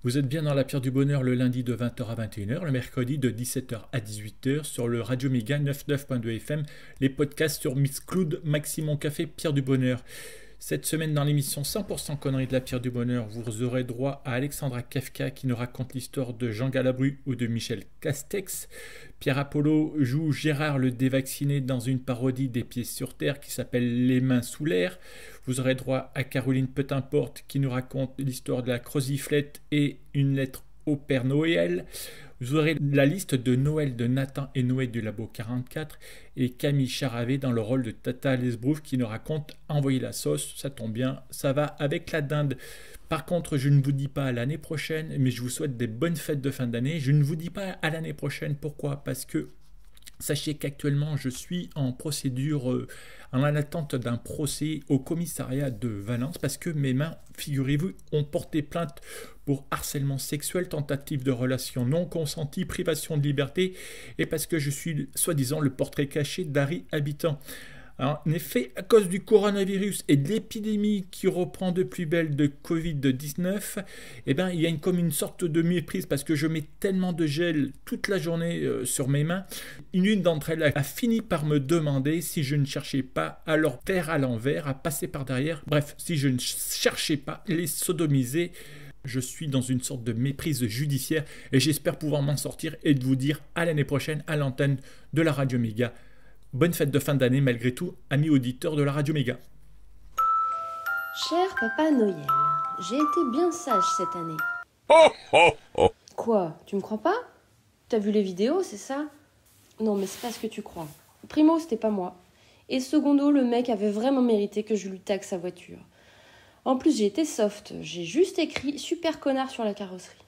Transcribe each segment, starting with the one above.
Vous êtes bien dans la Pierre du Bonheur le lundi de 20h à 21h, le mercredi de 17h à 18h sur le Radio Méga 99.2 FM, les podcasts sur Miss Cloud, Maximum Café, Pierre du Bonheur. Cette semaine dans l'émission 100% conneries de la Pierre du Bonheur, vous aurez droit à Alexandra Kafka qui nous raconte l'histoire de Jean Galabru ou de Michel Castex. Pierre Apollo joue Gérard le dévacciné dans une parodie des Pieds sur Terre qui s'appelle Les mains sous l'air. Vous aurez droit à Caroline Peu-Importe qui nous raconte l'histoire de la croziflette et une lettre au Père Noël. Vous aurez la liste de Noël de Nathan et Noé du Labo 44 et Camille Charavet dans le rôle de Tata Lesbrouf qui nous raconte Envoyer la sauce, ça tombe bien, ça va avec la dinde. Par contre, je ne vous dis pas à l'année prochaine, mais je vous souhaite des bonnes fêtes de fin d'année. Je ne vous dis pas à l'année prochaine, pourquoi ? Parce que sachez qu'actuellement, je suis en procédure, en attente d'un procès au commissariat de Valence parce que mes mains, figurez-vous, ont porté plainte pour harcèlement sexuel, tentative de relation non consentie, privation de liberté et parce que je suis soi-disant le portrait caché d'Harry Habitant. Alors, en effet, à cause du coronavirus et de l'épidémie qui reprend de plus belle de Covid-19, il y a comme une sorte de méprise parce que je mets tellement de gel toute la journée sur mes mains. Une d'entre elles a fini par me demander si je ne cherchais pas à leur faire à l'envers, à passer par derrière. Bref, si je ne cherchais pas les sodomiser. Je suis dans une sorte de méprise judiciaire et j'espère pouvoir m'en sortir et de vous dire à l'année prochaine à l'antenne de la Radio Méga. Bonne fête de fin d'année malgré tout, amis auditeurs de la Radio Méga. Cher Papa Noël, j'ai été bien sage cette année. Oh, oh, oh. Quoi, tu me crois pas ? T'as vu les vidéos, c'est ça ? Non, mais c'est pas ce que tu crois. Primo, c'était pas moi. Et secondo, le mec avait vraiment mérité que je lui taxe sa voiture. En plus, j'ai été soft. J'ai juste écrit « super connard » sur la carrosserie.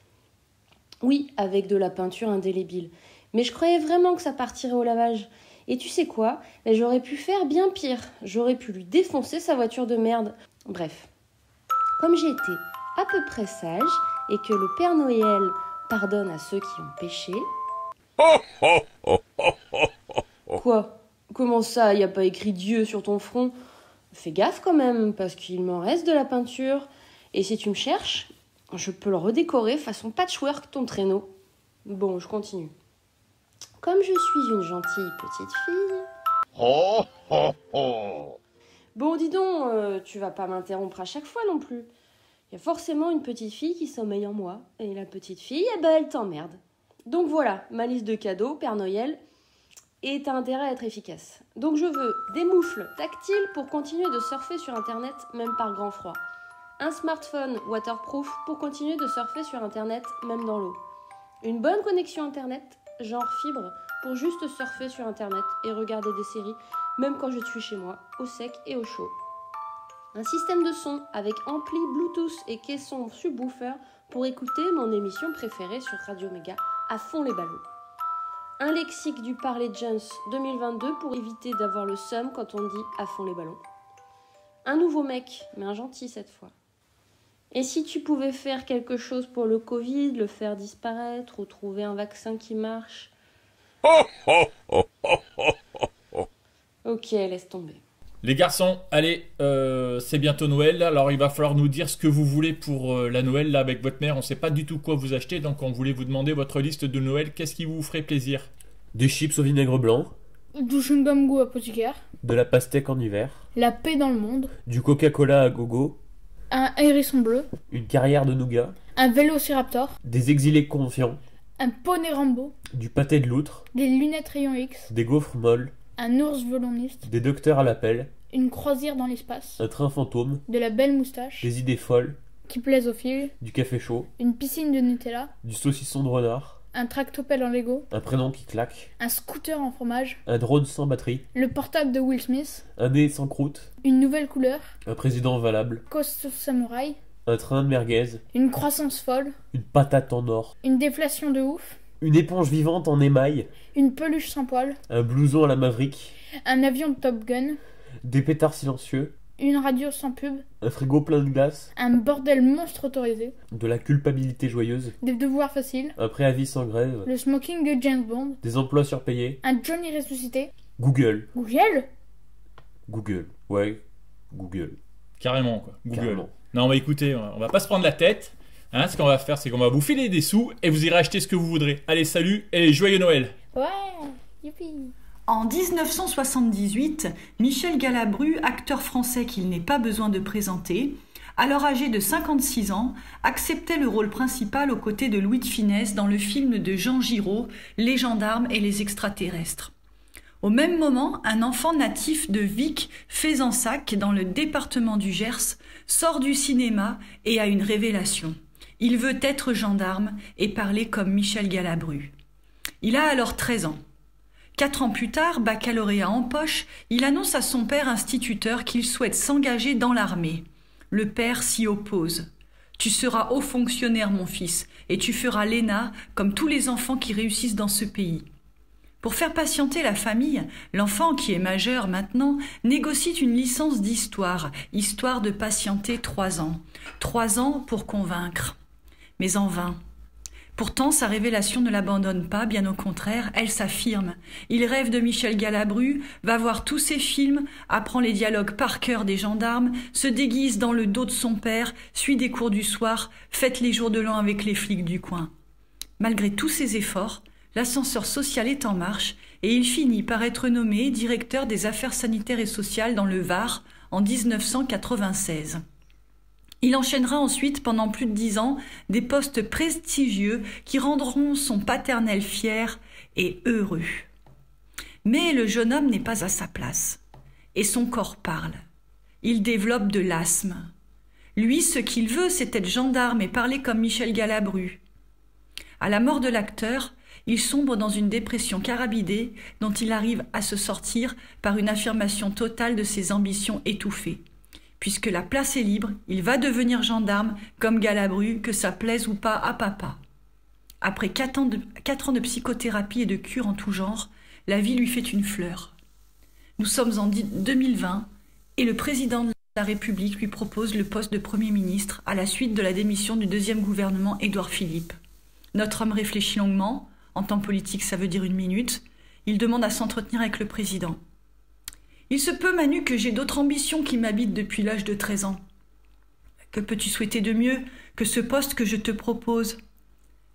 Oui, avec de la peinture indélébile. Mais je croyais vraiment que ça partirait au lavage. Et tu sais quoi ? J'aurais pu faire bien pire. J'aurais pu lui défoncer sa voiture de merde. Bref. Comme j'ai été à peu près sage et que le Père Noël pardonne à ceux qui ont péché... Oh, oh, oh, oh, oh, oh. Quoi ? Comment ça, y a pas écrit Dieu sur ton front ? Fais gaffe quand même, parce qu'il m'en reste de la peinture. Et si tu me cherches, je peux le redécorer façon patchwork ton traîneau. Bon, je continue. Comme je suis une gentille petite fille... Oh, oh, oh. Bon, dis donc, tu vas pas m'interrompre à chaque fois non plus. Il y a forcément une petite fille qui sommeille en moi. Et la petite fille, elle t'emmerde. Donc voilà, ma liste de cadeaux, Père Noël, et t'as intérêt à être efficace. Donc je veux des moufles tactiles pour continuer de surfer sur Internet, même par grand froid. Un smartphone waterproof pour continuer de surfer sur Internet, même dans l'eau. Une bonne connexion Internet, genre fibre, pour juste surfer sur Internet et regarder des séries, même quand je suis chez moi, au sec et au chaud. Un système de son avec ampli Bluetooth et caisson subwoofer pour écouter mon émission préférée sur Radio Méga, à fond les ballons. Un lexique du Parler Jones 2022 pour éviter d'avoir le seum quand on dit à fond les ballons. Un nouveau mec, mais un gentil cette fois. Et si tu pouvais faire quelque chose pour le Covid, le faire disparaître ou trouver un vaccin qui marche ? Oh, oh, oh, oh, oh, oh. Ok, laisse tomber. Les garçons, allez, c'est bientôt Noël, alors il va falloir nous dire ce que vous voulez pour la Noël, là avec votre mère, on sait pas du tout quoi vous acheter, donc on voulait vous demander votre liste de Noël, qu'est-ce qui vous ferait plaisir ? Des chips au vinaigre blanc, Du chewing-gum goût apothicaire, de la pastèque en hiver, la paix dans le monde, du Coca-Cola à gogo, un hérisson bleu, une carrière de nougat, un vélociraptor, des exilés confiants, un poney Rambo, du pâté de loutre, des lunettes rayon X, des gaufres molles, un ours violoniste, des docteurs à l'appel, une croisière dans l'espace, un train fantôme, de la belle moustache, des idées folles, qui plaisent aux filles, du café chaud, une piscine de Nutella, du saucisson de renard, un tractopelle en Lego, un prénom qui claque, un scooter en fromage, un drone sans batterie, le portable de Will Smith, un nez sans croûte, une nouvelle couleur, un président valable, costume samouraï, un train de merguez, une croissance folle, une patate en or, une déflation de ouf, une éponge vivante en émail, une peluche sans poil, un blouson à la Maverick, un avion de Top Gun, des pétards silencieux, une radio sans pub, un frigo plein de glace, un bordel monstre autorisé, de la culpabilité joyeuse, des devoirs faciles, un préavis sans grève, le smoking de James Bond, des emplois surpayés, un Johnny ressuscité, Google, Google, ouais, Google, Carrément quoi, Google. carrément. Non mais écoutez, on va pas se prendre la tête, Hein, ce qu'on va faire, c'est qu'on va vous filer des sous et vous irez acheter ce que vous voudrez. Allez, salut et joyeux Noël. Ouais, youpi. En 1978, Michel Galabru, acteur français qu'il n'est pas besoin de présenter, alors âgé de 56 ans, acceptait le rôle principal aux côtés de Louis de Funès dans le film de Jean Giraud, Les gendarmes et les extraterrestres. Au même moment, un enfant natif de Vic-Fezensac, dans le département du Gers, sort du cinéma et a une révélation. Il veut être gendarme et parler comme Michel Galabru. Il a alors 13 ans. 4 ans plus tard, baccalauréat en poche, il annonce à son père instituteur qu'il souhaite s'engager dans l'armée. Le père s'y oppose. « Tu seras haut fonctionnaire, mon fils, et tu feras l'ENA comme tous les enfants qui réussissent dans ce pays. » Pour faire patienter la famille, l'enfant, qui est majeur maintenant, négocie une licence d'histoire, histoire de patienter 3 ans. 3 ans pour convaincre. Mais en vain. Pourtant, sa révélation ne l'abandonne pas, bien au contraire, elle s'affirme. Il rêve de Michel Galabru, va voir tous ses films, apprend les dialogues par cœur des gendarmes, se déguise dans le dos de son père, suit des cours du soir, fête les jours de l'an avec les flics du coin. Malgré tous ses efforts, l'ascenseur social est en marche et il finit par être nommé directeur des affaires sanitaires et sociales dans le Var en 1996. Il enchaînera ensuite pendant plus de 10 ans des postes prestigieux qui rendront son paternel fier et heureux. Mais le jeune homme n'est pas à sa place et son corps parle. Il développe de l'asthme. Lui, ce qu'il veut, c'est être gendarme et parler comme Michel Galabru. À la mort de l'acteur, il sombre dans une dépression carabidée dont il arrive à se sortir par une affirmation totale de ses ambitions étouffées. Puisque la place est libre, il va devenir gendarme comme Galabru, que ça plaise ou pas à papa. Après 4 ans de psychothérapie et de cure en tout genre, la vie lui fait une fleur. Nous sommes en 2020 et le président de la République lui propose le poste de Premier ministre à la suite de la démission du deuxième gouvernement Édouard Philippe. Notre homme réfléchit longuement. En temps politique, ça veut dire 1 minute. Il demande à s'entretenir avec le président. Il se peut, Manu, que j'ai d'autres ambitions qui m'habitent depuis l'âge de 13 ans. Que peux-tu souhaiter de mieux que ce poste que je te propose?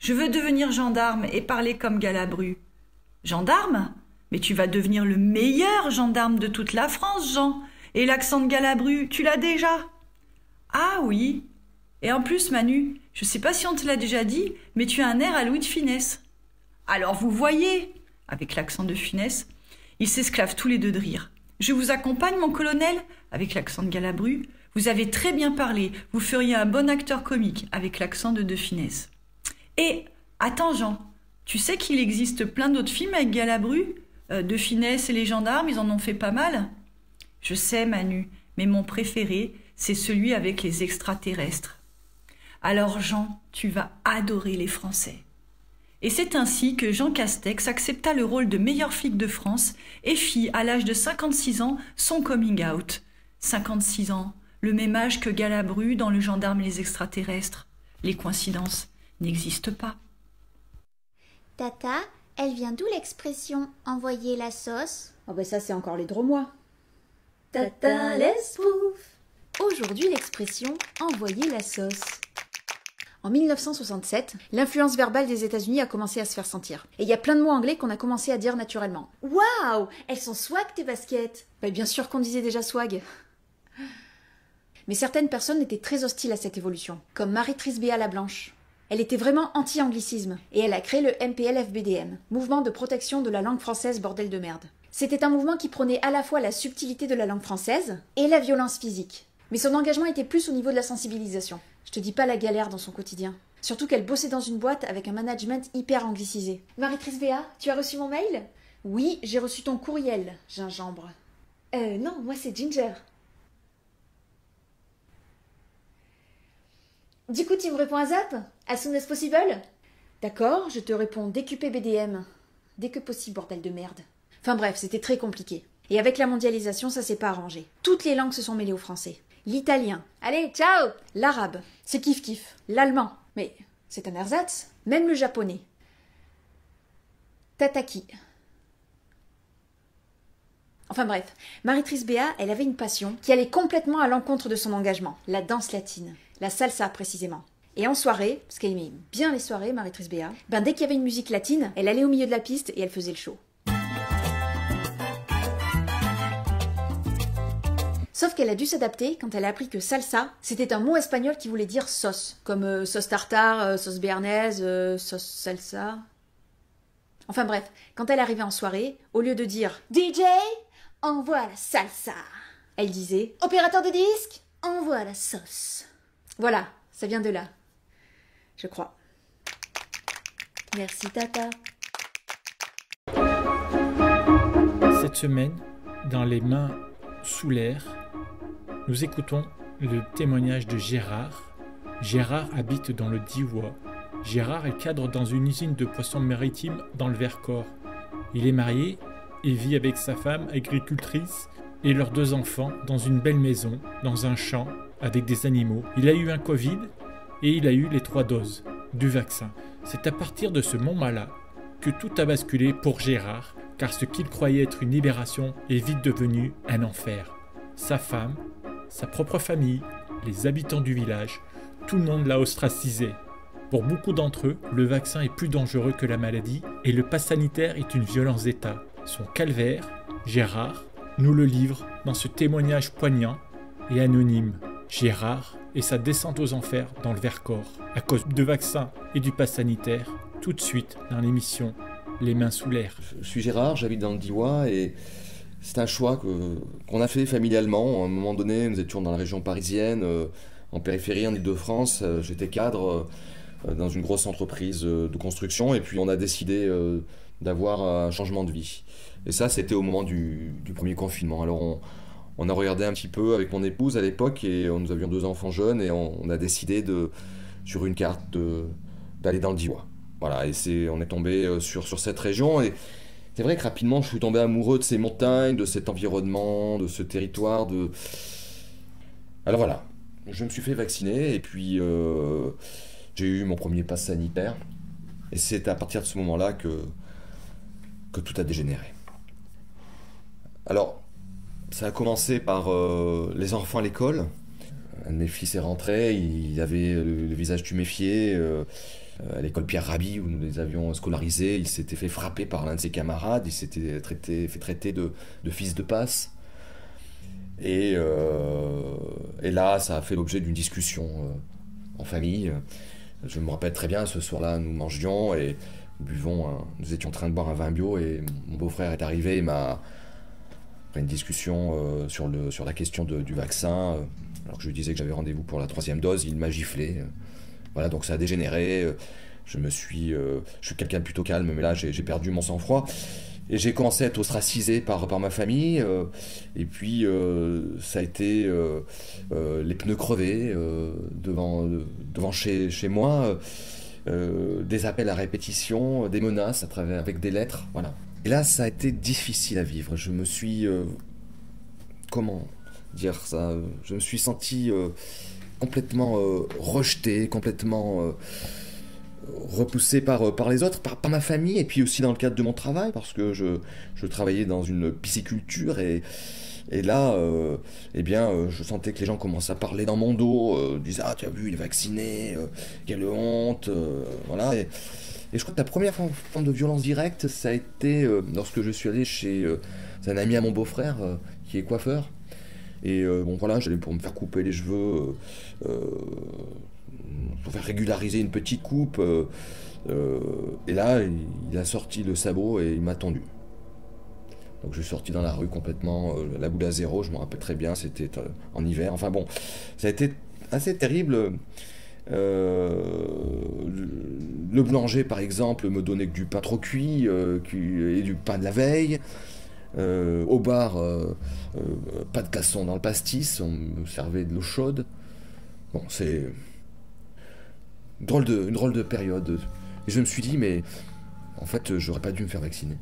Je veux devenir gendarme et parler comme Galabru. Gendarme? Mais tu vas devenir le meilleur gendarme de toute la France, Jean. Et l'accent de Galabru, tu l'as déjà? Ah oui. Et en plus, Manu, je sais pas si on te l'a déjà dit, mais tu as un air à Louis de Funès. Alors vous voyez, avec l'accent de Funès, ils s'esclavent tous les deux de rire. Je vous accompagne, mon colonel, avec l'accent de Galabru. Vous avez très bien parlé, vous feriez un bon acteur comique, avec l'accent de Funès. Et, attends Jean, tu sais qu'il existe plein d'autres films avec Galabru? De Funès et les gendarmes, ils en ont fait pas mal. Je sais, Manu, mais mon préféré, c'est celui avec les extraterrestres. Alors Jean, tu vas adorer les Français. Et c'est ainsi que Jean Castex accepta le rôle de meilleur flic de France et fit, à l'âge de 56 ans, son coming out. 56 ans, le même âge que Galabru dans Le gendarme et les extraterrestres. Les coïncidences n'existent pas. Tata, elle vient d'où l'expression « envoyer la sauce » Oh ben ça c'est encore les Dromois. Tata laisse pouf. Aujourd'hui l'expression « envoyer la sauce ». En 1967, l'influence verbale des États-Unis a commencé à se faire sentir. Et il y a plein de mots anglais qu'on a commencé à dire naturellement. Waouh, elles sont swag tes baskets. Ben bien sûr qu'on disait déjà swag. Mais certaines personnes étaient très hostiles à cette évolution, comme Marie-Therese Béat Lablanche. Elle était vraiment anti-anglicisme, et elle a créé le MPLFBDM, Mouvement de protection de la langue française bordel de merde. C'était un mouvement qui prônait à la fois la subtilité de la langue française et la violence physique. Mais son engagement était plus au niveau de la sensibilisation. Je te dis pas la galère dans son quotidien. Surtout qu'elle bossait dans une boîte avec un management hyper anglicisé. Marie-Therese Béat, tu as reçu mon mail? Oui, j'ai reçu ton courriel, gingembre. Non, moi c'est Ginger. Du coup, tu me réponds à Zap? As soon as possible? D'accord, je te réponds DQPBDM. Dès que possible, bordel de merde. Enfin bref, c'était très compliqué. Et avec la mondialisation, ça s'est pas arrangé. Toutes les langues se sont mêlées au français. L'italien. Allez, ciao! L'arabe. C'est kiff-kiff. L'allemand. Mais c'est un ersatz. Même le japonais. Tataki. Enfin bref, Marie-Therese Béat, elle avait une passion qui allait complètement à l'encontre de son engagement. La danse latine. La salsa, précisément. Et en soirée, parce qu'elle aimait bien les soirées, Marie-Thérèse Béat, dès qu'il y avait une musique latine, elle allait au milieu de la piste et elle faisait le show. Sauf qu'elle a dû s'adapter quand elle a appris que salsa, c'était un mot espagnol qui voulait dire sauce, comme sauce tartare, sauce béarnaise, sauce salsa. Enfin bref, quand elle arrivait en soirée, au lieu de dire « DJ, envoie la salsa », elle disait « Opérateur de disque, envoie la sauce ». Voilà, ça vient de là, je crois. Merci Tata. Cette semaine, dans Les mains sous l'air, nous écoutons le témoignage de Gérard. Gérard habite dans le Diois. Gérard est cadre dans une usine de poissons maritimes dans le Vercors. Il est marié et vit avec sa femme, agricultrice, et leurs 2 enfants dans une belle maison, dans un champ, avec des animaux. Il a eu un Covid et il a eu les 3 doses du vaccin. C'est à partir de ce moment-là que tout a basculé pour Gérard, car ce qu'il croyait être une libération est vite devenu un enfer. Sa femme, sa propre famille, les habitants du village, tout le monde l'a ostracisé. Pour beaucoup d'entre eux, le vaccin est plus dangereux que la maladie et le pass sanitaire est une violence d'État. Son calvaire, Gérard, nous le livre dans ce témoignage poignant et anonyme. Gérard et sa descente aux enfers dans le Vercors, à cause du vaccin et du pass sanitaire, tout de suite dans l'émission Les mains sous l'air. Je suis Gérard, j'habite dans le Diois et c'est un choix qu'on a fait familialement. À un moment donné, nous étions dans la région parisienne, en périphérie, en Île-de-France. J'étais cadre dans une grosse entreprise de construction et puis on a décidé d'avoir un changement de vie. Et ça, c'était au moment du premier confinement. Alors on a regardé un petit peu avec mon épouse à l'époque et nous avions 2 enfants jeunes et on a décidé sur une carte d'aller dans le Diois. Voilà, et on est tombé sur cette région et c'est vrai que rapidement je suis tombé amoureux de ces montagnes, de cet environnement, de ce territoire. Alors voilà, je me suis fait vacciner et puis j'ai eu mon premier pass sanitaire et c'est à partir de ce moment-là que tout a dégénéré. Alors, ça a commencé par les enfants à l'école. Un de mes fils est rentré, il avait le visage tuméfié. À l'école Pierre Rabhi, où nous les avions scolarisés, il s'était fait frapper par l'un de ses camarades, il s'était fait traiter de fils de passe. Et là, ça a fait l'objet d'une discussion en famille. Je me rappelle très bien, ce soir-là, nous mangions et nous étions en train de boire un vin bio et mon beau-frère est arrivé et m'a fait une discussion sur la question du vaccin. Alors que je lui disais que j'avais rendez-vous pour la 3e dose, il m'a giflé. Voilà, donc ça a dégénéré. Je suis quelqu'un de plutôt calme, mais là j'ai perdu mon sang-froid. Et j'ai commencé à être ostracisé par ma famille. Et puis ça a été les pneus crevés devant chez moi. Des appels à répétition, des menaces avec des lettres. Voilà. Et là, ça a été difficile à vivre. Je me suis... comment dire ça ? Je me suis senti... complètement rejeté, complètement repoussé par les autres, par ma famille, et puis aussi dans le cadre de mon travail, parce que je travaillais dans une pisciculture, et là, je sentais que les gens commençaient à parler dans mon dos, disaient « Ah, tu as vu, il est vacciné, quelle honte !» Voilà, et je crois que la première forme de violence directe, ça a été lorsque je suis allé chez un ami à mon beau-frère, qui est coiffeur. Et j'allais pour me faire couper les cheveux, pour faire régulariser une petite coupe. Et là, il a sorti le sabot et il m'a tendu. Donc je suis sorti dans la rue complètement, la boule à zéro, je me rappelle très bien, c'était en hiver. Enfin bon, ça a été assez terrible. Le boulanger, par exemple, me donnait que du pain trop cuit et du pain de la veille. Au bar, pas de glaçons dans le pastis, on me servait de l'eau chaude. Bon, c'est une drôle de période. Et je me suis dit, mais en fait, j'aurais pas dû me faire vacciner.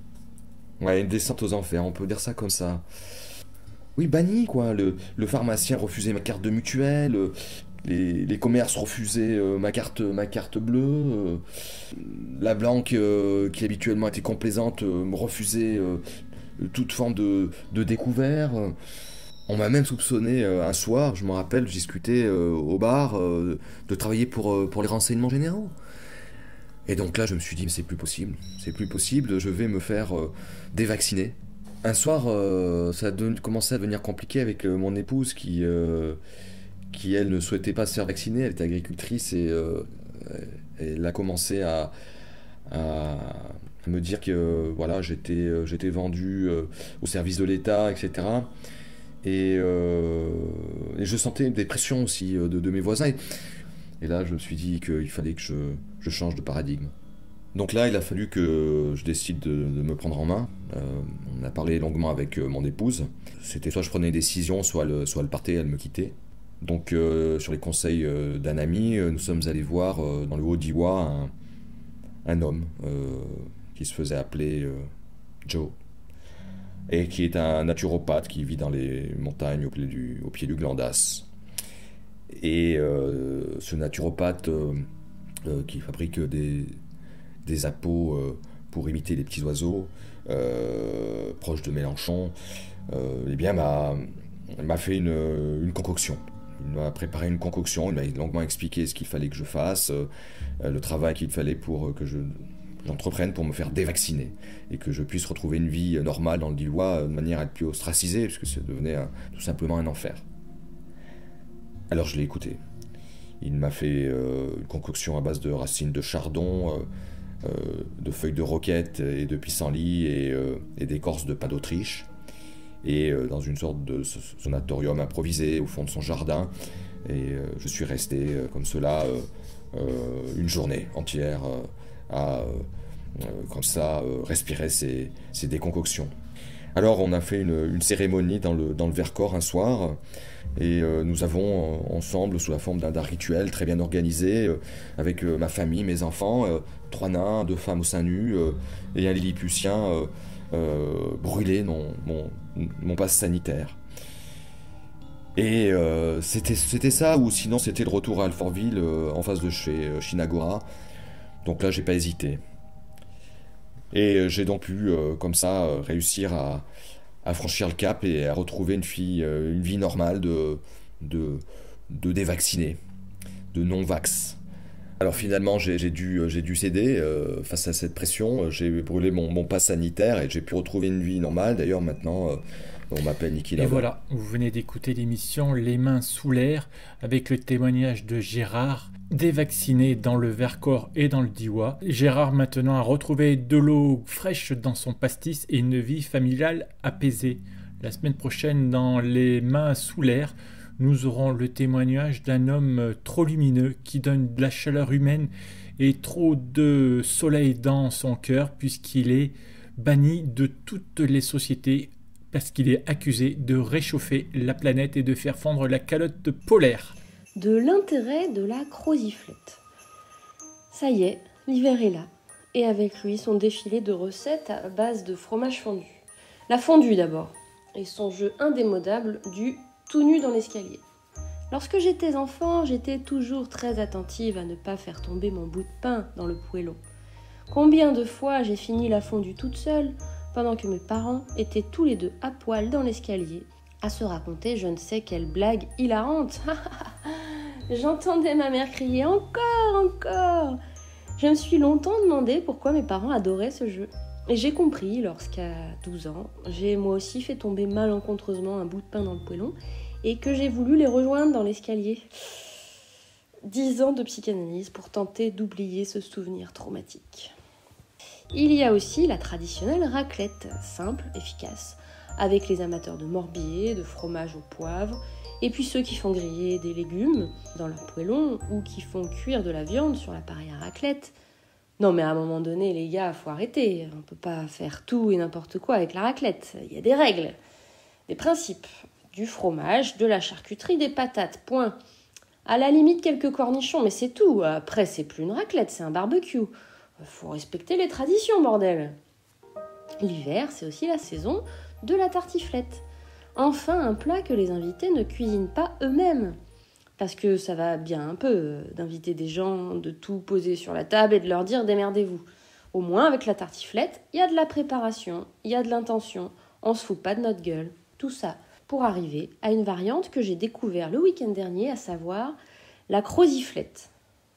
Ouais, une descente aux enfers, on peut dire ça comme ça. Oui, banni, quoi. Le pharmacien refusait ma carte de mutuelle, les commerces refusaient ma carte bleue, la banque, qui habituellement était complaisante, me refusait toute forme de découvert. On m'a même soupçonné un soir, je me rappelle, je discutais au bar, de travailler pour les renseignements généraux. Et donc là, je me suis dit, mais c'est plus possible, je vais me faire dévacciner. Un soir, ça a commencé à devenir compliqué avec mon épouse qui, elle, ne souhaitait pas se faire vacciner, elle était agricultrice et elle a commencé à me dire que voilà, j'étais vendu au service de l'État, etc. Et je sentais des pressions aussi de mes voisins. Et là, je me suis dit qu'il fallait que je change de paradigme. Donc là, il a fallu que je décide de me prendre en main. On a parlé longuement avec mon épouse. C'était soit je prenais une décision, soit elle partait, elle me quittait. Donc sur les conseils d'un ami, nous sommes allés voir dans le Haut-Diois un homme qui se faisait appeler Joe, et qui est un naturopathe qui vit dans les montagnes au pied du Glandas. Et ce naturopathe qui fabrique des appos pour imiter les petits oiseaux, proche de Mélenchon, eh bien m'a fait une concoction. Il m'a préparé une concoction, il m'a longuement expliqué ce qu'il fallait que je fasse, le travail qu'il fallait pour que j'entreprenne pour me faire dévacciner et que je puisse retrouver une vie normale dans le Diois de manière à être plus ostracisé, puisque ça devenait tout simplement un enfer. Alors je l'ai écouté. Il m'a fait une concoction à base de racines de chardon, de feuilles de roquette et de pissenlit et d'écorce de pin d'Autriche, et dans une sorte de sanatorium improvisé au fond de son jardin. Et je suis resté comme cela une journée entière comme ça, respirer ces déconcoctions. Alors on a fait une cérémonie dans le Vercors un soir, et nous avons ensemble, sous la forme d'un rituel très bien organisé, avec ma famille, mes enfants, 3 nains, 2 femmes au sein nu, et un lilliputien, brûlé mon passe sanitaire. Et c'était ça, ou sinon c'était le retour à Alfortville, en face de chez Shinagura. Donc là, j'ai pas hésité. Et j'ai donc pu, comme ça, réussir à franchir le cap et à retrouver une vie normale de dévacciné, de non-vax. Alors finalement, j'ai dû céder face à cette pression. J'ai brûlé mon pass sanitaire et j'ai pu retrouver une vie normale. D'ailleurs, maintenant, on m'appelle Niki Lauda. Et voilà, vous venez d'écouter l'émission Les mains sous l'air avec le témoignage de Gérard, dévacciné dans le Vercors et dans le Diois. Gérard maintenant a retrouvé de l'eau fraîche dans son pastis et une vie familiale apaisée. La semaine prochaine, dans Les mains sous l'air, nous aurons le témoignage d'un homme trop lumineux qui donne de la chaleur humaine et trop de soleil dans son cœur, puisqu'il est banni de toutes les sociétés parce qu'il est accusé de réchauffer la planète et de faire fondre la calotte polaire. De l'intérêt de la croziflette. Ça y est, l'hiver est là, et avec lui son défilé de recettes à base de fromage fondu. La fondue d'abord, et son jeu indémodable du tout nu dans l'escalier. Lorsque j'étais enfant, j'étais toujours très attentive à ne pas faire tomber mon bout de pain dans le poêlon. Combien de fois j'ai fini la fondue toute seule, pendant que mes parents étaient tous les deux à poil dans l'escalier, à se raconter je ne sais quelle blague hilarante. J'entendais ma mère crier « Encore, encore !» Je me suis longtemps demandé pourquoi mes parents adoraient ce jeu. Et j'ai compris lorsqu'à 12 ans, j'ai moi aussi fait tomber malencontreusement un bout de pain dans le poêlon et que j'ai voulu les rejoindre dans l'escalier. 10 ans de psychanalyse pour tenter d'oublier ce souvenir traumatique. Il y a aussi la traditionnelle raclette, simple, efficace, avec les amateurs de morbier, de fromage au poivre, et puis ceux qui font griller des légumes dans leur poêlon ou qui font cuire de la viande sur l'appareil à raclette. Non mais à un moment donné, les gars, faut arrêter. On peut pas faire tout et n'importe quoi avec la raclette. Il y a des règles, des principes. Du fromage, de la charcuterie, des patates, point. À la limite, quelques cornichons, mais c'est tout. Après, c'est plus une raclette, c'est un barbecue. Faut respecter les traditions, bordel. L'hiver, c'est aussi la saison de la tartiflette. Enfin, un plat que les invités ne cuisinent pas eux-mêmes. Parce que ça va bien un peu d'inviter des gens, de tout poser sur la table et de leur dire « démerdez-vous ». Au moins, avec la tartiflette, il y a de la préparation, il y a de l'intention, on se fout pas de notre gueule. Tout ça, pour arriver à une variante que j'ai découvert le week-end dernier, à savoir la croziflette.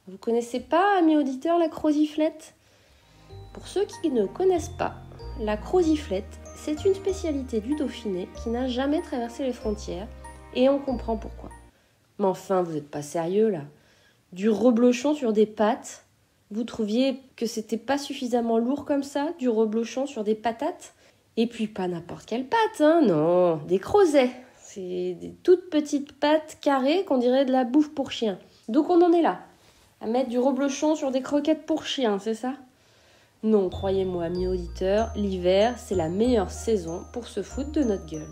Vous connaissez pas, amis auditeurs, la croziflette ? Pour ceux qui ne connaissent pas, la croziflette, c'est une spécialité du Dauphiné qui n'a jamais traversé les frontières et on comprend pourquoi. Mais enfin, vous n'êtes pas sérieux là ? Du reblochon sur des pâtes ? Vous trouviez que c'était pas suffisamment lourd comme ça, du reblochon sur des patates ? Et puis pas n'importe quelle pâte, hein, non, des crozets. C'est des toutes petites pâtes carrées qu'on dirait de la bouffe pour chien. Donc on en est là, à mettre du reblochon sur des croquettes pour chien, c'est ça ? Non, croyez-moi, amis auditeurs, l'hiver, c'est la meilleure saison pour se foutre de notre gueule.